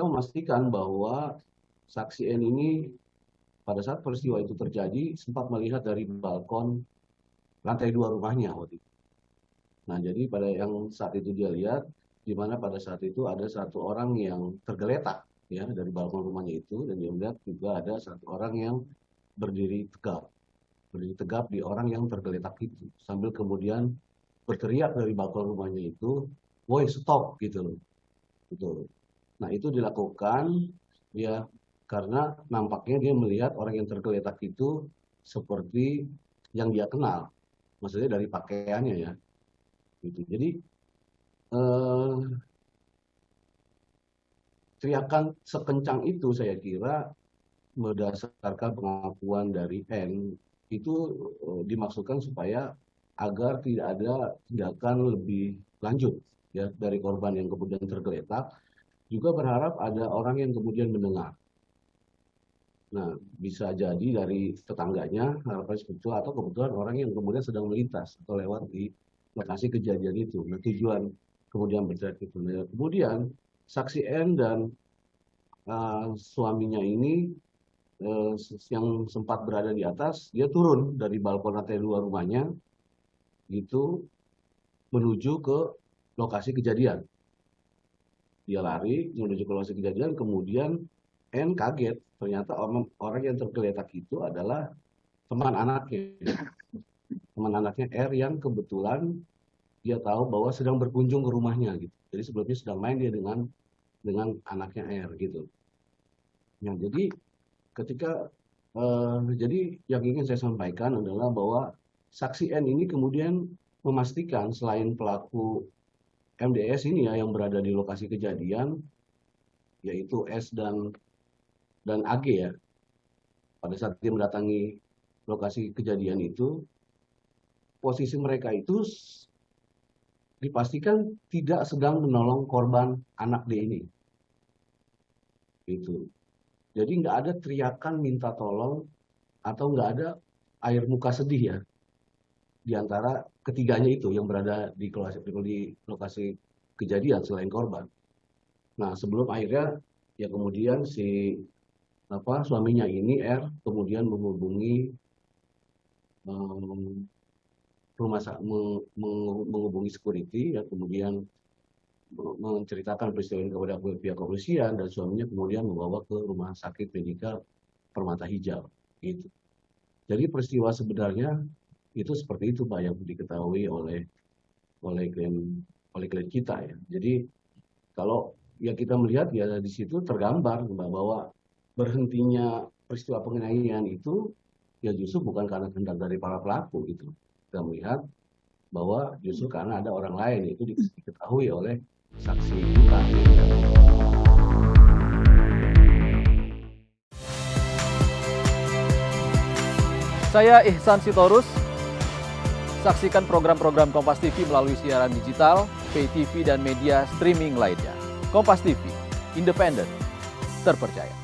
bisa memastikan bahwa saksi N ini pada saat peristiwa itu terjadi sempat melihat dari balkon lantai 2 rumahnya waktu itu. Nah, jadi pada yang saat itu dia lihat, di mana pada saat itu ada satu orang yang tergeletak ya dari balkon rumahnya itu, dan dia melihat juga ada satu orang yang berdiri tegap di orang yang tergeletak itu, sambil kemudian berteriak dari balkon rumahnya itu, "Woi, stop!" gitu loh. Gitu. Nah, itu dilakukan ya karena nampaknya dia melihat orang yang tergeletak itu seperti yang dia kenal, maksudnya dari pakaiannya ya. Gitu. Jadi eh, teriakan sekencang itu saya kira berdasarkan pengakuan dari N itu dimaksudkan supaya agar tidak ada tindakan lebih lanjut ya dari korban yang kemudian tergeletak, juga berharap ada orang yang kemudian mendengar. Nah, bisa jadi dari tetangganya, harapan seperti itu, atau kebetulan orang yang kemudian sedang melintas atau lewat di lokasi kejadian itu. Nah, tujuan kemudian berteriak itu. Nah, kemudian saksi N dan suaminya ini yang sempat berada di atas, dia turun dari balkon lantai 2 rumahnya, gitu, menuju ke lokasi kejadian. Dia lari menuju ke lokasi kejadian, kemudian N kaget, ternyata orang yang tergeletak itu adalah teman anaknya. Teman anaknya R yang kebetulan dia tahu bahwa sedang berkunjung ke rumahnya gitu. Jadi sebelumnya sedang main dia dengan anaknya R gitu. Nah, jadi ketika jadi yang ingin saya sampaikan adalah bahwa saksi N ini kemudian memastikan selain pelaku MDS ini ya yang berada di lokasi kejadian, yaitu S dan AG ya, pada saat dia mendatangi lokasi kejadian itu, posisi mereka itu dipastikan tidak sedang menolong korban anak D ini. Gitu. Jadi nggak ada teriakan minta tolong atau nggak ada air muka sedih ya di antara ketiganya itu yang berada di lokasi kejadian selain korban. Nah, sebelum akhirnya ya kemudian si suaminya ini R kemudian menghubungi menghubungi security ya, kemudian menceritakan peristiwa ini kepada pihak kepolisian, dan suaminya kemudian membawa ke rumah sakit Medika Permata Hijau gitu. Jadi peristiwa sebenarnya itu seperti itu Pak yang diketahui oleh klien kita ya. Jadi kalau ya kita melihat ya di situ tergambar bahwa berhentinya peristiwa penganiayaan itu ya justru bukan karena kehendak dari para pelaku gitu. Kita melihat bahwa justru karena ada orang lain, itu diketahui oleh saksi kita. Saya Ihsan Sitorus. Saksikan program-program Kompas TV melalui siaran digital, pay TV, dan media streaming lainnya. Kompas TV, independen, terpercaya.